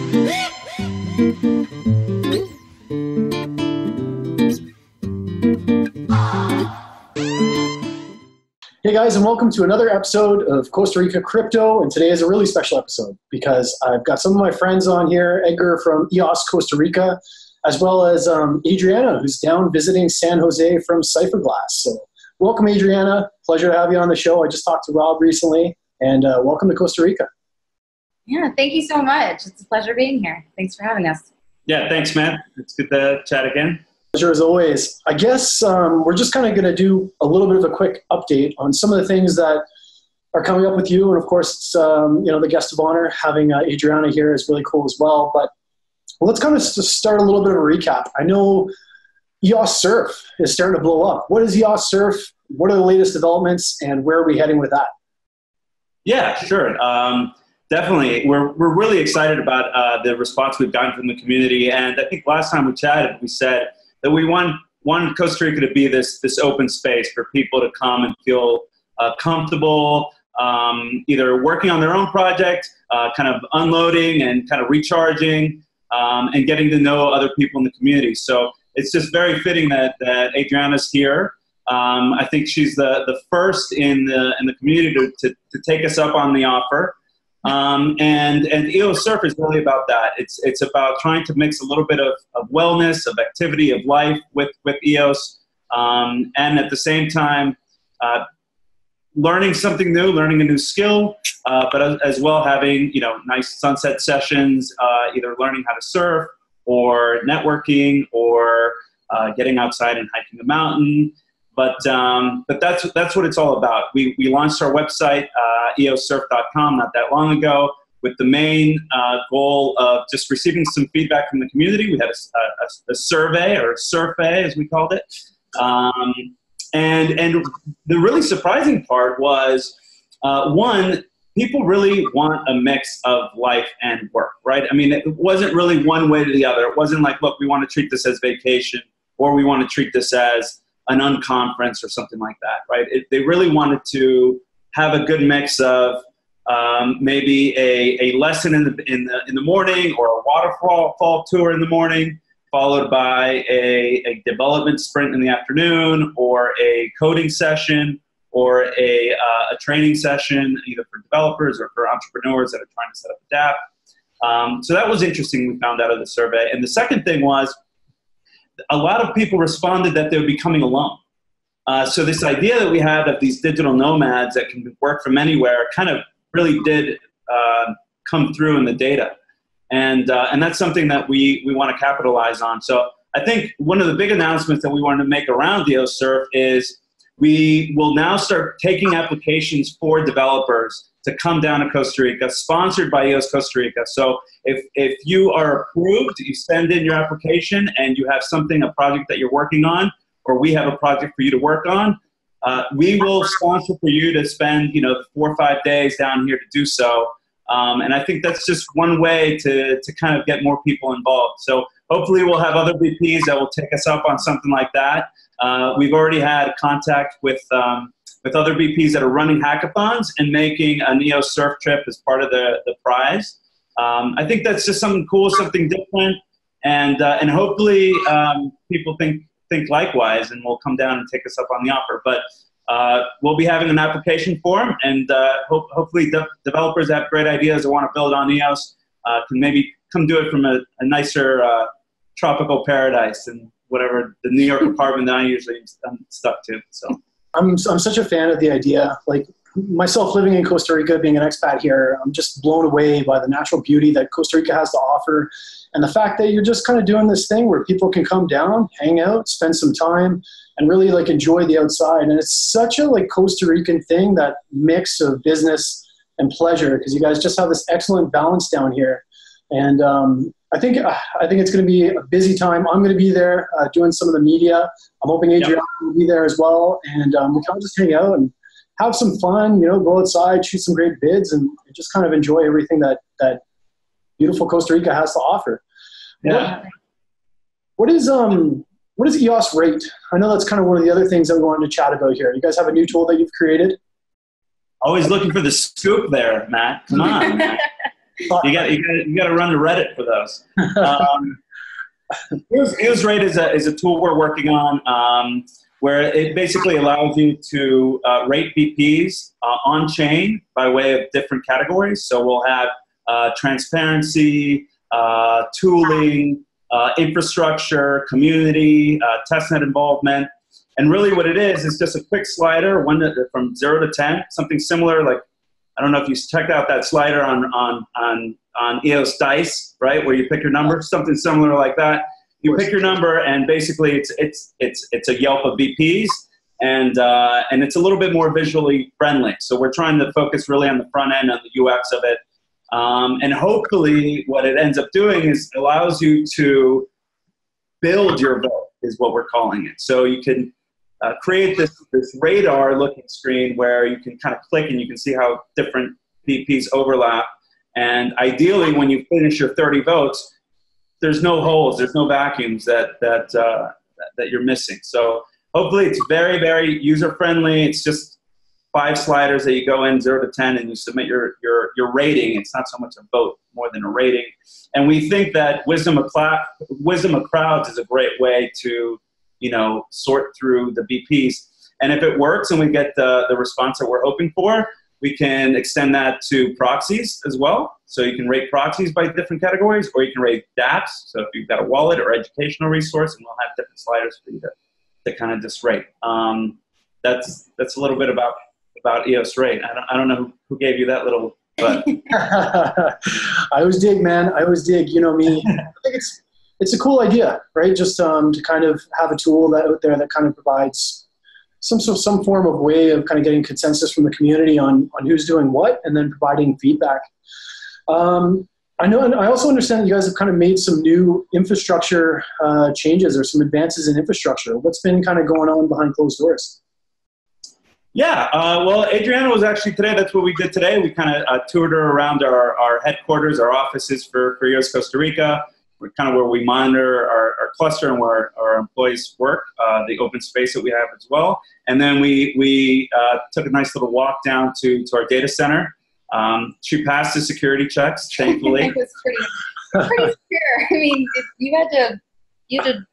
Hey guys, and welcome to another episode of Costa Rica Crypto. And today is a really special episode because I've got some of my friends on here, Edgar from EOS Costa Rica, as well as Adrianna, who's down visiting San Jose from Cypherglass. So welcome, Adrianna. Pleasure to have you on the show. I just talked to Rob recently, and welcome to Costa Rica. Yeah, thank you so much. It's a pleasure being here. Thanks for having us. Yeah, thanks, man. It's good to chat again. Pleasure as always. I guess we're just kind of going to do a little bit of a quick update on some of the things that are coming up with you. And of course, it's, the guest of honor, having Adrianna here is really cool as well. But let's kind of start a little bit of a recap. I know EOS Surf is starting to blow up. What is EOS Surf? What are the latest developments, and where are we heading with that? Yeah, sure. Definitely. We're really excited about the response we've gotten from the community. And I think last time we chatted, we said that we want Costa Rica to be this open space for people to come and feel comfortable, either working on their own project, kind of unloading and kind of recharging, and getting to know other people in the community. So it's just very fitting that Adrianna's here. I think she's the first in the community to take us up on the offer. And EOS Surf is really about that. It's about trying to mix a little bit of wellness, of activity, of life with EOS, and at the same time, learning something new, learning a new skill, but as well having, nice sunset sessions, either learning how to surf or networking or getting outside and hiking a mountain. But that's what it's all about. We launched our website, eossurf.com, not that long ago, with the main goal of just receiving some feedback from the community. We had a survey, or a survey as we called it. And the really surprising part was, one, people really want a mix of life and work, right? I mean, it wasn't really one way to the other. It wasn't like, look, we want to treat this as vacation, or we want to treat this as an unconference or something like that, right? They really wanted to have a good mix of maybe a lesson in the morning, or a waterfall tour in the morning, followed by a development sprint in the afternoon, or a coding session, or a training session, either for developers or for entrepreneurs that are trying to set up a Dapps. So that was interesting. We found out of the survey. And the second thing was, a lot of people responded that they would be coming alone. So this idea that we had of these digital nomads that can work from anywhere kind of really did come through in the data. And that's something that we want to capitalize on. So I think one of the big announcements that we wanted to make around EOS Surf is we will now start taking applications for developers to come down to Costa Rica, sponsored by EOS Costa Rica. So if you are approved, you send in your application and you have a project that you're working on, or we have a project for you to work on, we will sponsor for you to spend 4 or 5 days down here to do so. And I think that's just one way to kind of get more people involved. So hopefully we'll have other VPs that will take us up on something like that. We've already had contact with other VPs that are running hackathons and making an EOS Surf trip as part of the prize. I think that's just something cool, something different, and hopefully people think likewise and will come down and take us up on the offer. But we'll be having an application form, and hopefully developers that have great ideas that want to build on EOS can maybe come do it from a nicer tropical paradise and whatever the New York apartment that I usually am stuck to. So I'm such a fan of the idea. Like myself, living in Costa Rica, being an expat here, I'm just blown away by the natural beauty that Costa Rica has to offer, and the fact that you're just kind of doing this thing where people can come down, hang out, spend some time, and really enjoy the outside. And it's such a Costa Rican thing, that mix of business and pleasure, because you guys just have this excellent balance down here. And I think it's going to be a busy time. I'm going to be there doing some of the media. I'm hoping Adrianna will be there as well, and we can all just hang out and have some fun. Go outside, shoot some great bids, and just kind of enjoy everything that beautiful Costa Rica has to offer. Yeah. What is EOS Rate? I know that's kind of one of the other things that we wanted to chat about here. You guys have a new tool that you've created? Always looking for the scoop there, Matt. Come on, man. You got to run to Reddit for those. EOS Rate is a tool we're working on where it basically allows you to rate BPs on chain by way of different categories. So we'll have transparency, tooling, infrastructure, community, testnet involvement. And really what it is just a quick slider, from 0 to 10, something similar. Like, I don't know if you checked out that slider on EOS Dice, right, where you pick your number, something similar like that. You pick your number, and basically it's a Yelp of BPs, and it's a little bit more visually friendly. So we're trying to focus really on the front end, on the UX of it, and hopefully what it ends up doing is allows you to build your vote, is what we're calling it. So you can create this radar-looking screen where you can kind of click and you can see how different BPs overlap. And ideally, when you finish your 30 votes, there's no holes, there's no vacuums that you're missing. So hopefully it's very, very user-friendly. It's just 5 sliders that you go in, 0 to 10, and you submit your rating. It's not so much a vote, more than a rating. And we think that Wisdom of Crowds is a great way to, sort through the BPs. And if it works and we get the response that we're hoping for, we can extend that to proxies as well. So you can rate proxies by different categories, or you can rate Dapps. So if you've got a wallet or educational resource, and we'll have different sliders for you to kind of just rate. That's a little bit about EOS Rate. I don't know who gave you that little, but I always dig, man. I always dig. You know me. I think it's a cool idea, right? Just to kind of have a tool out there that kind of provides some form of way of kind of getting consensus from the community on who's doing what, and then providing feedback. I know, and I also understand that you guys have kind of made some new infrastructure changes or some advances in infrastructure. What's been kind of going on behind closed doors? Yeah, well, Adrianna was actually today. That's what we did today. We kind of toured her around our headquarters, our offices for EOS Costa Rica. We're kind of where we monitor our cluster and where our employees work, the open space that we have as well. And then we took a nice little walk down to our data center. She passed the security checks, thankfully. It was pretty secure. I mean, you had to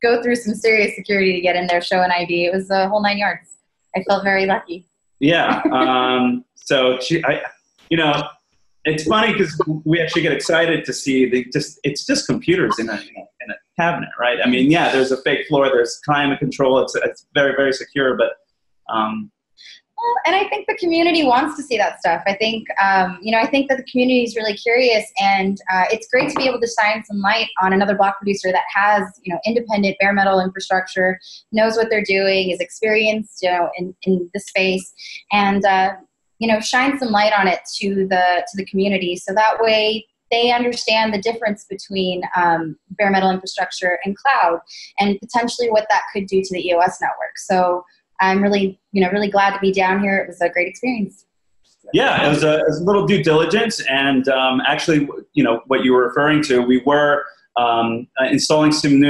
go through some serious security to get in there, show an ID. It was a whole 9 yards. I felt very lucky. Yeah. So it's funny because we actually get excited to see it's just computers in a cabinet, right? I mean, yeah, there's a fake floor, there's climate control. It's very, very secure, but. Well, and I think the community wants to see that stuff. I think, I think that the community is really curious, and it's great to be able to shine some light on another block producer that has, independent bare metal infrastructure, knows what they're doing, is experienced, in the space, and shine some light on it to the community, so that way they understand the difference between bare metal infrastructure and cloud, and potentially what that could do to the EOS network. So I'm really, really glad to be down here. It was a great experience. Yeah, it was a little due diligence, and actually, what you were referring to, we were installing some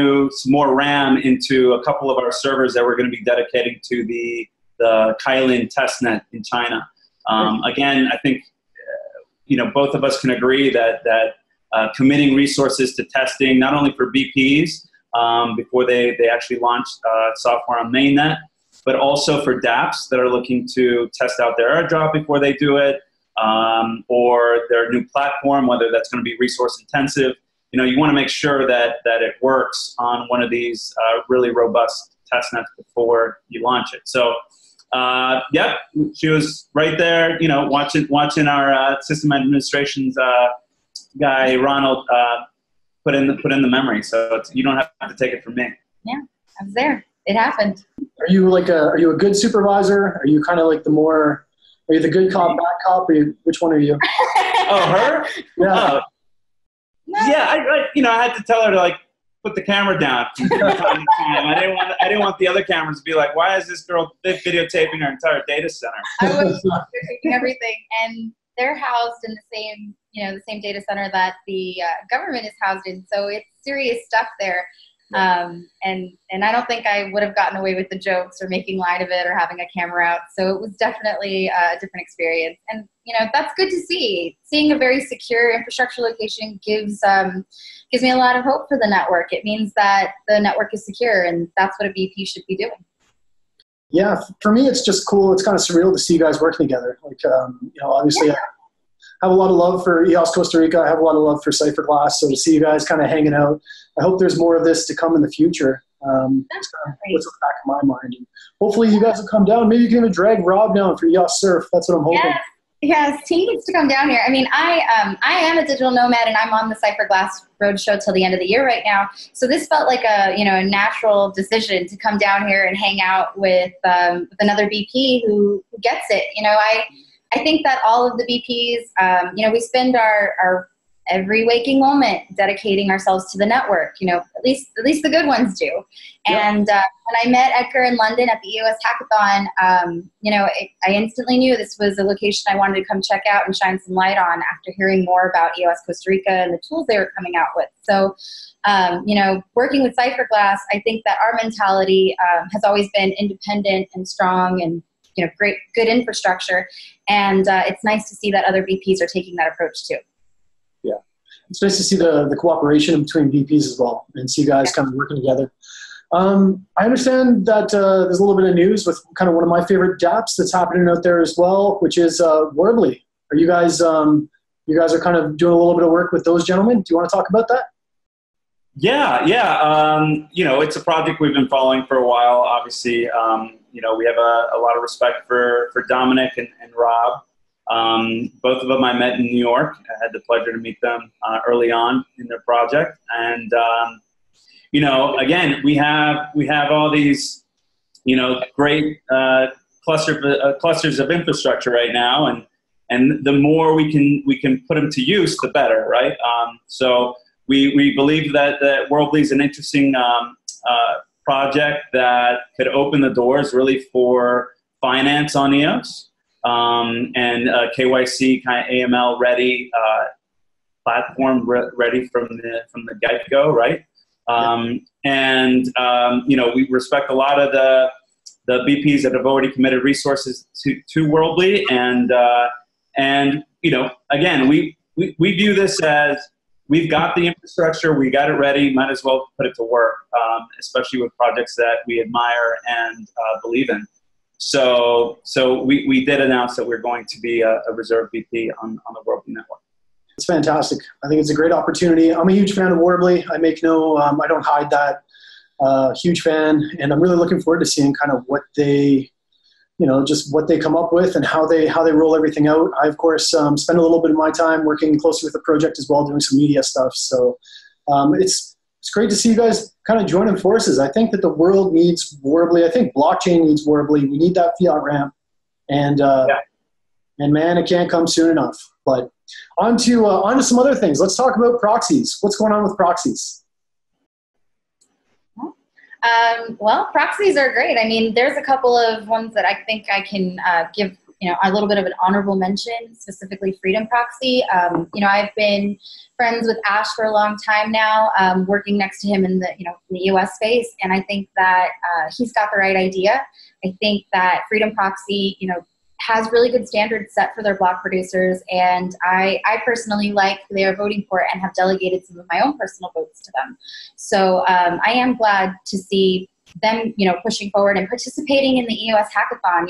more RAM into a couple of our servers that we're going to be dedicating to the Kailin testnet in China. Again, I think both of us can agree that committing resources to testing, not only for BPs before they actually launch software on mainnet, but also for Dapps that are looking to test out their airdrop before they do it, or their new platform, whether that's going to be resource intensive. You want to make sure that it works on one of these really robust testnets before you launch it. So, she was right there, watching our system administration's guy Ronald put in the memory. So you don't have to take it from me. Yeah, I was there. It happened. Are you a good supervisor? Are you kind of like are you the good cop, bad cop? Which one are you? Oh, her? Yeah. No. Yeah, I had to tell her to put the camera down from time to time. I didn't want the other cameras to be like, why is this girl videotaping her entire data center? I was videotaping everything, and they're housed in the same data center that the government is housed in. So it's serious stuff there. And I don't think I would have gotten away with the jokes or making light of it or having a camera out. So it was definitely a different experience. And, that's good to see. Seeing a very secure infrastructure location gives me a lot of hope for the network. It means that the network is secure, and that's what a BP should be doing. Yeah, for me, it's just cool. It's kind of surreal to see you guys working together. Like, obviously, yeah. I have a lot of love for EOS Costa Rica. I have a lot of love for Cypherglass. So to see you guys kind of hanging out, I hope there's more of this to come in the future. That's kind of what's in the back of my mind. And hopefully you guys will come down. Maybe you can even drag Rob down for EOS Surf. That's what I'm hoping. Yes, he needs to come down here. I mean, I am a digital nomad, and I'm on the Cypherglass Roadshow till the end of the year right now. So this felt like a natural decision to come down here and hang out with another BP who gets it. I think that all of the BPs, we spend our every waking moment dedicating ourselves to the network. At least the good ones do. And when I met Edgar in London at the EOS Hackathon, I instantly knew this was a location I wanted to come check out and shine some light on after hearing more about EOS Costa Rica and the tools they were coming out with. So, working with Cypherglass, I think that our mentality has always been independent and strong and good infrastructure. And it's nice to see that other BPs are taking that approach too. Yeah. It's nice to see the cooperation between BPs as well and see you guys kind of working together. I understand that there's a little bit of news with kind of one of my favorite Dapps that's happening out there as well, which is Warbly. Are you guys are kind of doing a little bit of work with those gentlemen? Do you want to talk about that? Yeah. It's a project we've been following for a while. Obviously, we have a lot of respect for Dominic and Rob. Both of them I met in New York. I had the pleasure to meet them early on in their project. And, again, we have all these, great clusters of infrastructure right now. And the more we can put them to use, the better, right? So we believe that Warbly is an interesting project that could open the doors really for finance on EOS and KYC kind of AML ready platform ready from the get-go, right? We respect a lot of the BPs that have already committed resources to Warbly, and again, we view this as we've got the infrastructure, we got it ready, might as well put it to work, especially with projects that we admire and believe in. So we did announce that we're going to be a reserve BP on the Warbly network. It's fantastic. I think it's a great opportunity. I'm a huge fan of Warbly. I don't hide that. Huge fan, and I'm really looking forward to seeing kind of what they, just what they come up with and how they roll everything out. I, of course, spend a little bit of my time working closely with the project as well, doing some media stuff. So it's great to see you guys kind of joining forces. I think that the world needs Warbly. I think blockchain needs Warbly. We need that fiat ramp, and man, it can't come soon enough. But on to some other things. Let's talk about proxies. What's going on with proxies? Well, proxies are great. I mean, there's a couple of ones that I think I can give, a little bit of an honorable mention, specifically Freedom Proxy. I've been friends with Ash for a long time now, working next to him in the EOS space, and I think that he's got the right idea. I think that Freedom Proxy, has really good standards set for their block producers, and I personally like who they are voting for and have delegated some of my own personal votes to them. So I am glad to see them, pushing forward and participating in the EOS Hackathon.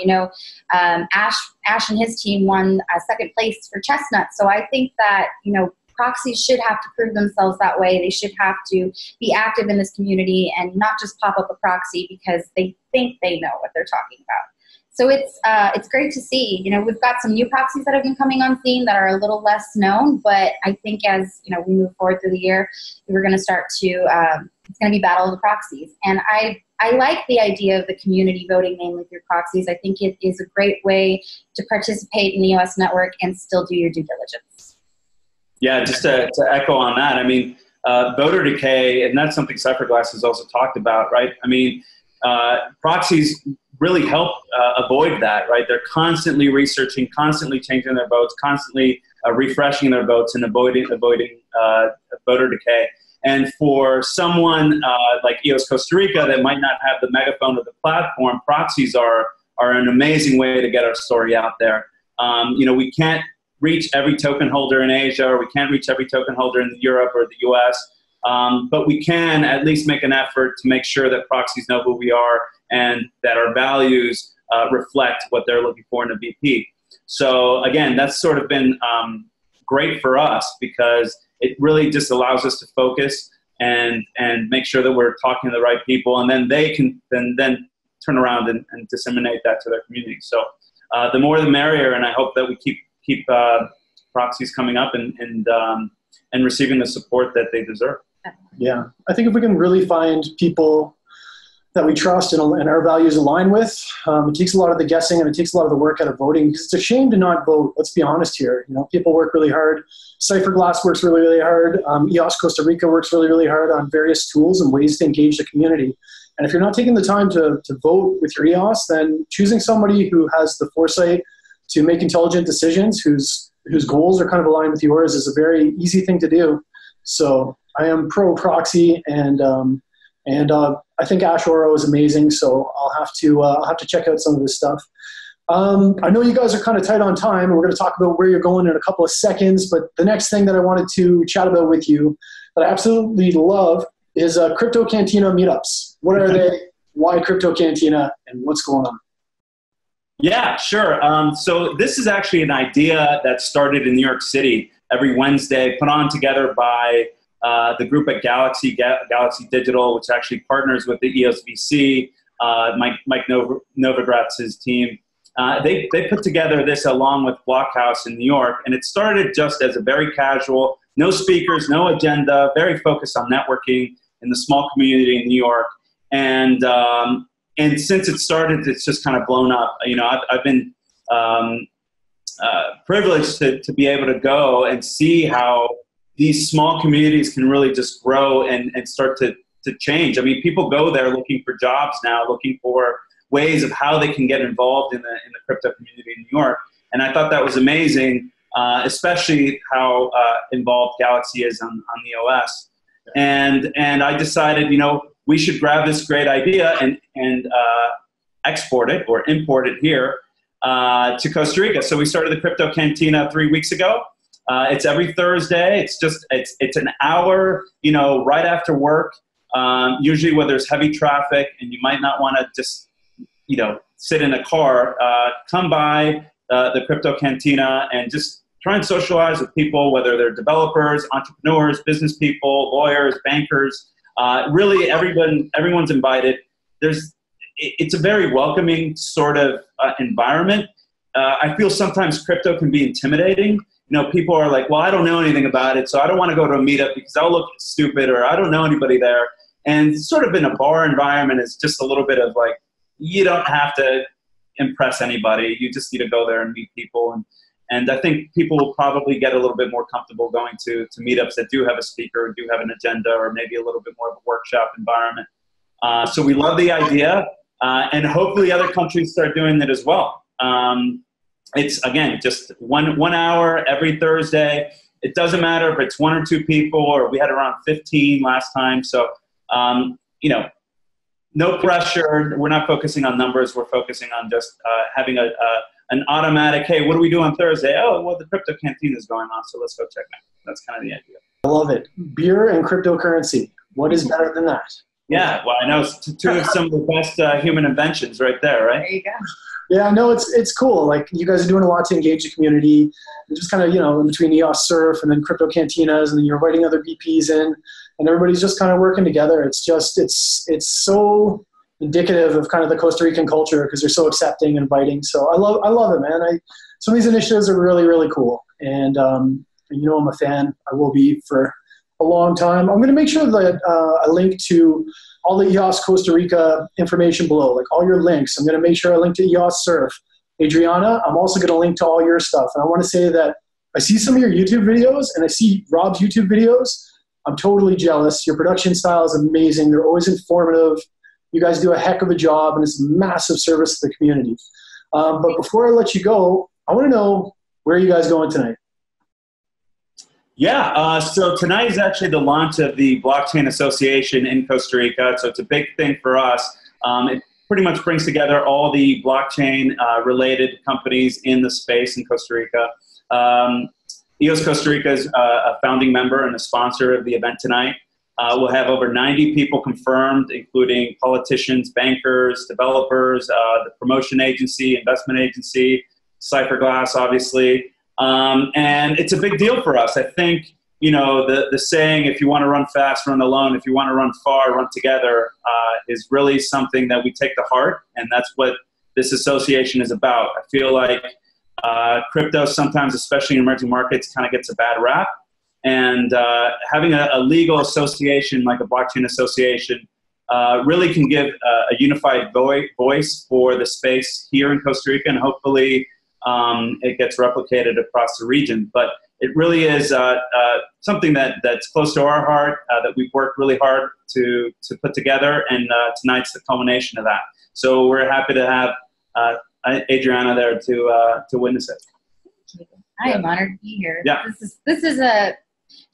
Ash and his team won second place for Chestnut. So I think that, proxies should have to prove themselves that way. They should have to be active in this community and not just pop up a proxy because they think they know what they're talking about. So it's great to see. We've got some new proxies that have been coming on scene that are a little less known, but I think as we move forward through the year, we're going to start to it's going to be battle of the proxies. And I like the idea of the community voting mainly through proxies. I think it is a great way to participate in the EOS network and still do your due diligence. Yeah, just to echo on that, I mean, voter decay, and that's something Cypherglass has also talked about, right? I mean, proxies really help avoid that, right? They're constantly researching, constantly changing their votes, constantly refreshing their votes and avoiding voter decay. And for someone like EOS Costa Rica that might not have the megaphone of the platform, proxies are an amazing way to get our story out there. We can't reach every token holder in Asia, or we can't reach every token holder in Europe or the US, but we can at least make an effort to make sure that proxies know who we are and that our values reflect what they're looking for in a VP. So again, that's sort of been great for us, because it really just allows us to focus and make sure that we're talking to the right people, and then they can then turn around and disseminate that to their community. So the more the merrier, and I hope that we keep proxies coming up and receiving the support that they deserve. Yeah, I think if we can really find people that we trust and our values align with, it takes a lot of the guessing and it takes a lot of the work out of voting, because it's a shame to not vote. Let's be honest here. People work really hard. Cypherglass works really, really hard. EOS Costa Rica works really, really hard on various tools and ways to engage the community. And if you're not taking the time to vote with your EOS, then choosing somebody who has the foresight to make intelligent decisions, whose goals are kind of aligned with yours, is a very easy thing to do. So I am pro Proxy, and I think Ash Oro is amazing. So I'll have to check out some of this stuff. I know you guys are kind of tight on time, and we're going to talk about where you're going in a couple of seconds. But the next thing that I wanted to chat about with you that I absolutely love is Crypto Cantina meetups. What are they? Why Crypto Cantina? And what's going on? Yeah, sure. So this is actually an idea that started in New York City every Wednesday, put on together by the group at Galaxy Digital, which actually partners with the EOS VC, Mike Novogratz's team. They put together this along with Blockhouse in New York, and it started just as a very casual, no speakers, no agenda, very focused on networking in the small community in New York. And since it started, it's just kind of blown up. I've been privileged to be able to go and see how these small communities can really just grow and start to change. I mean, people go there looking for jobs now, looking for ways of how they can get involved in the crypto community in New York. And I thought that was amazing, especially how involved Galaxy is on the OS. And I decided, we should grab this great idea and export it or import it here to Costa Rica. So we started the Crypto Cantina 3 weeks ago. It's every Thursday. It's an hour, right after work, usually where there's heavy traffic and you might not want to just, sit in a car. Come by the Crypto Cantina and just try and socialize with people, whether they're developers, entrepreneurs, business people, lawyers, bankers. Really, everyone's invited. It's a very welcoming sort of environment. I feel sometimes crypto can be intimidating. People are like, well, I don't know anything about it, so I don't want to go to a meetup because I'll look stupid, or I don't know anybody there. And sort of in a bar environment, it's just a little bit of like, you don't have to impress anybody. You just need to go there and meet people. And I think people will probably get a little bit more comfortable going to meetups that do have a speaker, or do have an agenda, or maybe a little bit more of a workshop environment. So we love the idea, and hopefully other countries start doing it as well. It's, again, just one hour every Thursday. It doesn't matter if it's 1 or 2 people, or we had around 15 last time. So, no pressure. We're not focusing on numbers. We're focusing on just having an automatic, hey, what do we do on Thursday? Oh, well, the Crypto Cantina is going on, so let's go check it out. That's kind of the idea. I love it. Beer and cryptocurrency. What is better than that? Yeah, well, I know it's two of some of the best human inventions right there, right? There you go. Yeah, no, it's cool. Like, you guys are doing a lot to engage the community. You're just kind of, in between EOS Surf and then Crypto Cantinas, and then you're inviting other VPs in, and everybody's just kind of working together. It's just, it's so indicative of kind of the Costa Rican culture, because they're so accepting and inviting. So I love it, man. Some of these initiatives are really, really cool. And I'm a fan. I will be for a long time. I'm going to make sure that I link to all the EOS Costa Rica information below, like all your links. I'm going to make sure I link to EOS Surf. Adrianna, I'm also going to link to all your stuff. And I want to say that I see some of your YouTube videos, and I see Rob's YouTube videos. I'm totally jealous. Your production style is amazing. They're always informative. You guys do a heck of a job, and it's a massive service to the community. But before I let you go, I want to know, where are you guys going tonight? Yeah, so tonight is actually the launch of the Blockchain Association in Costa Rica. So it's a big thing for us. It pretty much brings together all the blockchain related companies in the space in Costa Rica. EOS Costa Rica is a founding member and a sponsor of the event tonight. We'll have over 90 people confirmed, including politicians, bankers, developers, the promotion agency, investment agency, Cypherglass, obviously. And it's a big deal for us. I think, you know, the saying, if you want to run fast, run alone. If you want to run far, run together, is really something that we take to heart. And that's what this association is about. I feel like crypto sometimes, especially in emerging markets, kind of gets a bad rap. And having a legal association like a blockchain association really can give a unified voice for the space here in Costa Rica, and hopefully it gets replicated across the region. But it really is something that's close to our heart, that we've worked really hard to put together, and tonight's the culmination of that. So we're happy to have Adrianna there to witness it. I am honored to be here. Yeah. This is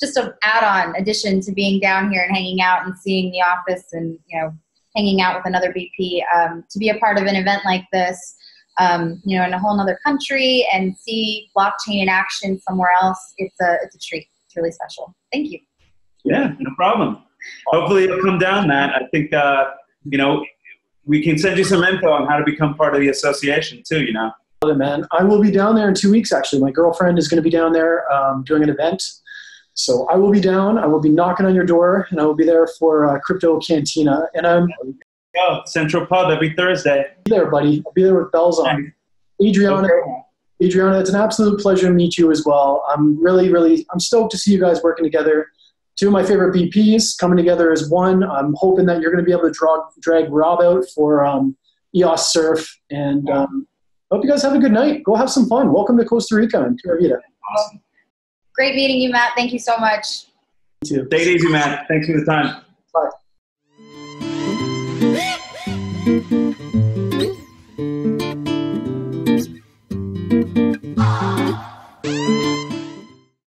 just an add-on addition to being down here and hanging out and seeing the office and, you know, hanging out with another BP. To be a part of an event like this, you know, in a whole other country and see blockchain in action somewhere else, it's a treat. It's really special. Thank you. Yeah, no problem. Hopefully it'll come down, Matt. I think, you know, we can send you some info on how to become part of the association too, you know. Man, I will be down there in 2 weeks, actually. My girlfriend is going to be down there doing an event. So I will be down. I will be knocking on your door, and I will be there for Crypto Cantina. And I'm Central Pub every Thursday. There, buddy. I'll be there with bells on. Adrianna, it's an absolute pleasure to meet you as well. I'm I'm stoked to see you guys working together. Two of my favorite BPs coming together as one. I'm hoping that you're going to be able to drag Rob out for EOS Surf. And hope you guys have a good night. Go have some fun. Welcome to Costa Rica and Pura Vida. Awesome. Great meeting you, Matt. Thank you so much. You too. Take it easy, Matt. Thanks for the time. Bye.